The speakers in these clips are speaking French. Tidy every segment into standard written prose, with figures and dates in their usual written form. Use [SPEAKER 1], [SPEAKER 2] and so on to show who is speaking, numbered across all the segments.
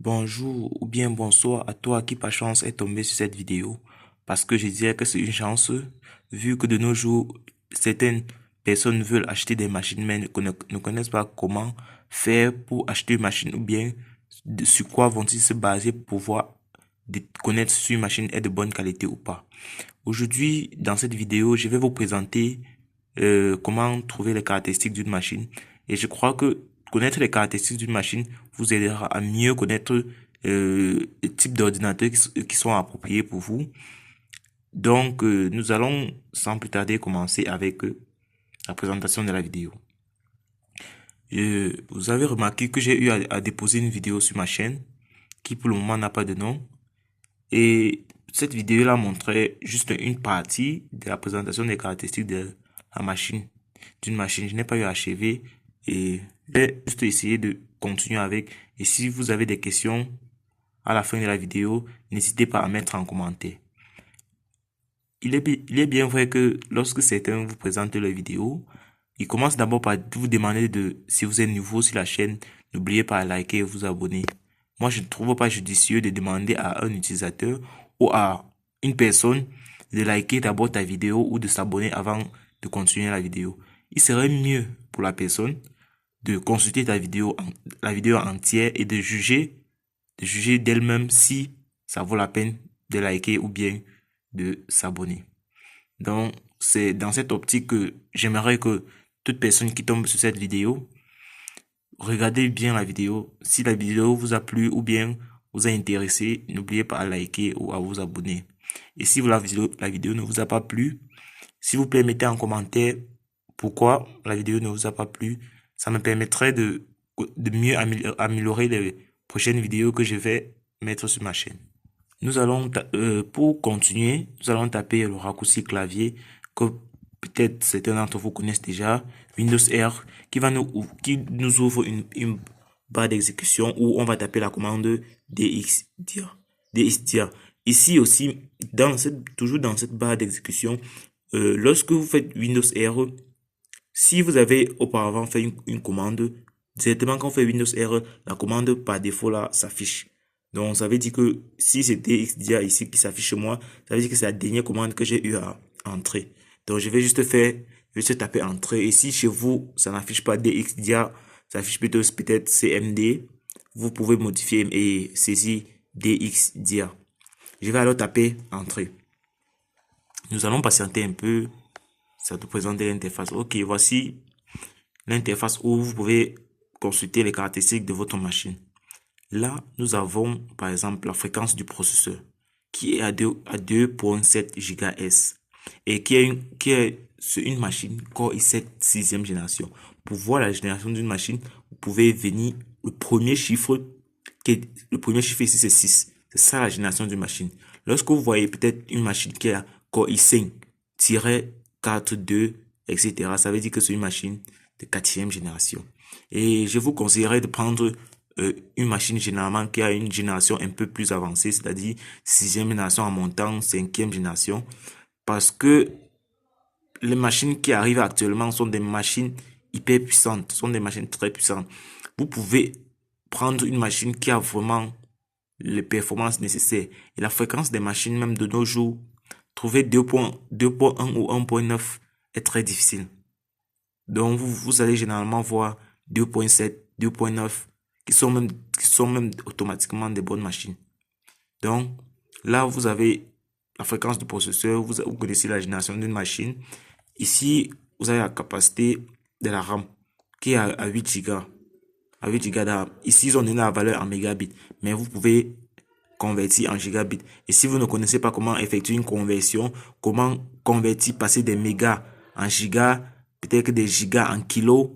[SPEAKER 1] Bonjour ou bien bonsoir à toi qui par chance est tombé sur cette vidéo parce que je dirais que c'est une chance vu que de nos jours certaines personnes veulent acheter des machines mais ne connaissent pas comment faire pour acheter une machine ou bien sur quoi vont-ils se baser pour pouvoir connaître si une machine est de bonne qualité ou pas. Aujourd'hui, dans cette vidéo, je vais vous présenter comment trouver les caractéristiques d'une machine. Et je crois que connaître les caractéristiques d'une machine vous aidera à mieux connaître les types d'ordinateurs qui sont appropriés pour vous. Donc, nous allons sans plus tarder commencer avec la présentation de la vidéo. Vous avez remarqué que j'ai eu à déposer une vidéo sur ma chaîne qui pour le moment n'a pas de nom. Et cette vidéo-là montrait juste une partie de la présentation des caractéristiques de la machine, d'une machine. Je n'ai pas eu à achever et je vais juste essayer de continuer avec. Et si vous avez des questions à la fin de la vidéo, n'hésitez pas à mettre en commentaire. Il est bien vrai que lorsque certains vous présentent leur vidéo, ils commencent d'abord par vous demander si vous êtes nouveau sur la chaîne, n'oubliez pas de liker et vous abonner. Moi, je ne trouve pas judicieux de demander à un utilisateur ou à une personne de liker d'abord ta vidéo ou de s'abonner avant de continuer la vidéo. Il serait mieux pour la personne de consulter la vidéo entière et de juger d'elle-même si ça vaut la peine de liker ou bien de s'abonner. Donc, c'est dans cette optique que j'aimerais que toute personne qui tombe sur cette vidéo, regardez bien la vidéo. Si la vidéo vous a plu ou bien vous a intéressé, n'oubliez pas à liker ou à vous abonner. Et si la vidéo ne vous a pas plu, s'il vous plaît, mettez en commentaire pourquoi la vidéo ne vous a pas plu. Ça me permettrait de mieux améliorer les prochaines vidéos que je vais mettre sur ma chaîne. Pour continuer, nous allons taper le raccourci clavier que peut-être certains d'entre vous connaissent déjà, Windows R, qui nous ouvre une barre d'exécution où on va taper la commande dxdir. dxdir. Ici aussi, toujours dans cette barre d'exécution, lorsque vous faites Windows R, si vous avez auparavant fait une commande, directement quand on fait Windows R, la commande par défaut là s'affiche. Donc, ça veut dire que si c'était XDIA ici qui s'affiche chez moi, ça veut dire que c'est la dernière commande que j'ai eu à entrer. Donc, je vais juste taper entrer. Et si chez vous, ça n'affiche pas DXDIA, ça affiche peut-être CMD, vous pouvez modifier et saisir DXDIA. Je vais alors taper entrer. Nous allons patienter un peu. Ça te présente l'interface. Ok, voici l'interface où vous pouvez consulter les caractéristiques de votre machine. Là, nous avons par exemple la fréquence du processeur qui est à 2.7 GHz et qui est sur une machine Core i7 6e génération. Pour voir la génération d'une machine, vous pouvez venir le premier chiffre ici c'est 6. C'est ça la génération d'une machine. Lorsque vous voyez peut-être une machine qui a Core i5-4, 2, etc., ça veut dire que c'est une machine de 4e génération. Et je vous conseillerais de prendre une machine généralement qui a une génération un peu plus avancée, c'est-à-dire 6e génération en montant, 5e génération, parce que les machines qui arrivent actuellement sont des machines hyper puissantes, sont des machines très puissantes. Vous pouvez prendre une machine qui a vraiment les performances nécessaires. Et la fréquence des machines, même de nos jours, trouver 2.1 ou 1.9 est très difficile. Donc, vous allez généralement voir 2.7, 2.9, qui sont même automatiquement des bonnes machines. Donc, là, vous avez la fréquence du processeur, vous connaissez la génération d'une machine. Ici, vous avez la capacité de la RAM, qui est à 8 Go. À 8 Go de RAM. Ici, ils ont donné la valeur en mégabits, mais vous pouvez convertir en gigabits. Et si vous ne connaissez pas comment effectuer une conversion, comment convertir, passer des mégas en gigas, peut-être que des gigas en kilos,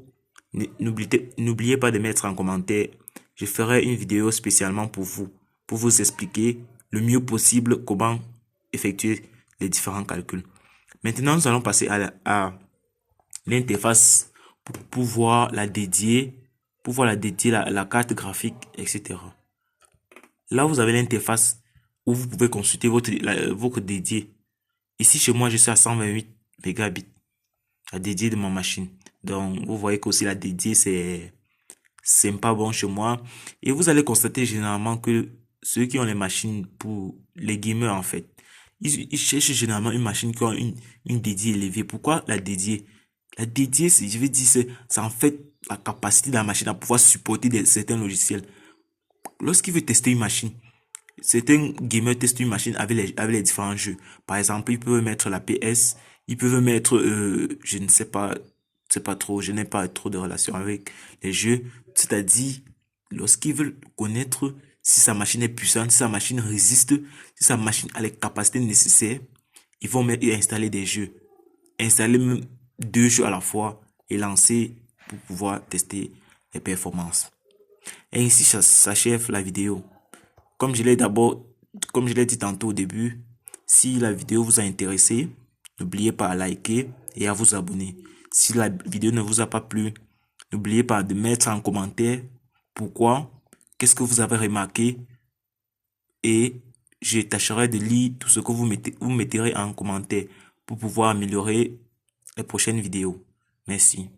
[SPEAKER 1] n'oubliez pas de mettre en commentaire. Je ferai une vidéo spécialement pour vous expliquer le mieux possible comment effectuer les différents calculs. Maintenant, nous allons passer à l'interface pour pouvoir la dédier, la carte graphique, etc. Là, vous avez l'interface où vous pouvez consulter votre dédié. Ici, chez moi, je suis à 128 mégabits, la dédiée de ma machine. Donc, vous voyez qu'aussi la dédiée, c'est pas bon chez moi. Et vous allez constater généralement que ceux qui ont les machines pour les gamers, en fait, ils cherchent généralement une machine qui a une dédiée élevée. Pourquoi la dédiée? La dédiée, je veux dire, c'est en fait la capacité de la machine à pouvoir supporter certains logiciels. Lorsqu'il veut tester une machine, certains gamers testent une machine avec les différents jeux. Par exemple, ils peuvent mettre la PS, ils peuvent mettre, je ne sais pas, c'est pas trop, je n'ai pas trop de relation avec les jeux. C'est-à-dire, lorsqu'ils veulent connaître si sa machine est puissante, si sa machine résiste, si sa machine a les capacités nécessaires, ils vont mettre et installer des jeux. Installer même 2 jeux à la fois et lancer pour pouvoir tester les performances. Et ainsi s'achève la vidéo. Comme je l'ai d'abord, comme je l'ai dit tantôt au début, si la vidéo vous a intéressé, n'oubliez pas à liker et à vous abonner. Si la vidéo ne vous a pas plu, n'oubliez pas de mettre en commentaire pourquoi, qu'est-ce que vous avez remarqué et je tâcherai de lire tout ce que vous mettrez en commentaire pour pouvoir améliorer les prochaines vidéos. Merci.